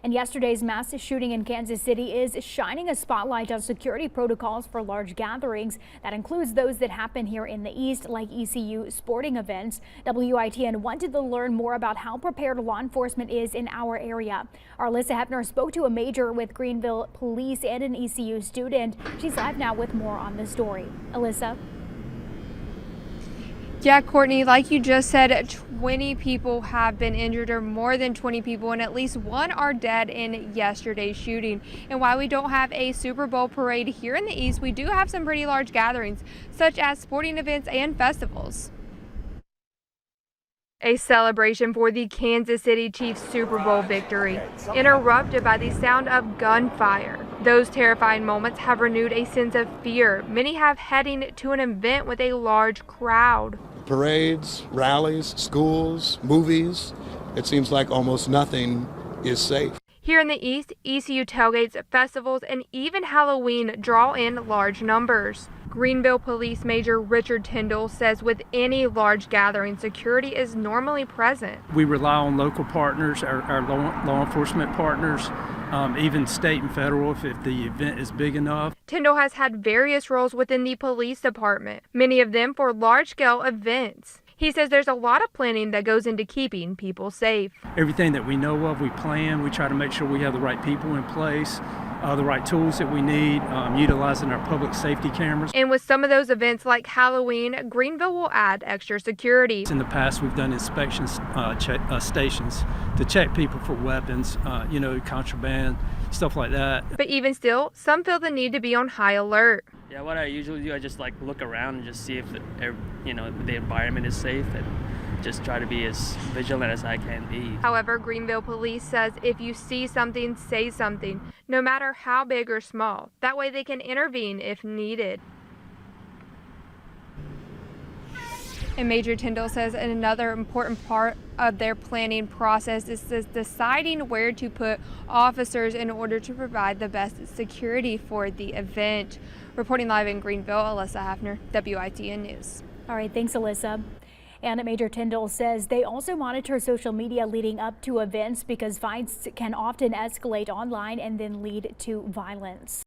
And yesterday's mass shooting in Kansas City is shining a spotlight on security protocols for large gatherings. That includes those that happen here in the East, like ECU sporting events. WITN wanted to learn more about how prepared law enforcement is in our area. Our Alyssa Hefner spoke to a major with Greenville Police and an ECU student. She's live now with more on the story. Alyssa. Yeah, Courtney, like you just said, 20 people have been injured, or more than 20 people, and at least one are dead in yesterday's shooting. And while we don't have a Super Bowl parade here in the East, we do have some pretty large gatherings, such as sporting events and festivals. A celebration for the Kansas City Chiefs Super Bowl victory, interrupted by the sound of gunfire. Those terrifying moments have renewed a sense of fear many have heading to an event with a large crowd. Parades, rallies, schools, movies. It seems like almost nothing is safe. Here in the East, ECU tailgates, festivals, and even Halloween draw in large numbers. Greenville Police Major Richard Tyndall says with any large gathering, security is normally present. We rely on local partners, our law enforcement partners, even state and federal if the event is big enough. Tyndall has had various roles within the police department, many of them for large-scale events. He says there's a lot of planning that goes into keeping people safe. Everything that we know of, we plan. We try to make sure we have the right people in place, the right tools that we need, utilizing our public safety cameras. And with some of those events like Halloween, Greenville will add extra security. In the past, we've done inspection stations to check people for weapons, contraband, stuff like that. But even still, some feel the need to be on high alert. Yeah, what I usually do, I just look around and just see if the environment is safe and just try to be as vigilant as I can be. However, Greenville Police says if you see something, say something, no matter how big or small. That way they can intervene if needed. And Major Tyndall says another important part of their planning process is deciding where to put officers in order to provide the best security for the event. Reporting live in Greenville, Alyssa Hefner, WITN News. All right, thanks, Alyssa. And Major Tyndall says they also monitor social media leading up to events because fights can often escalate online and then lead to violence.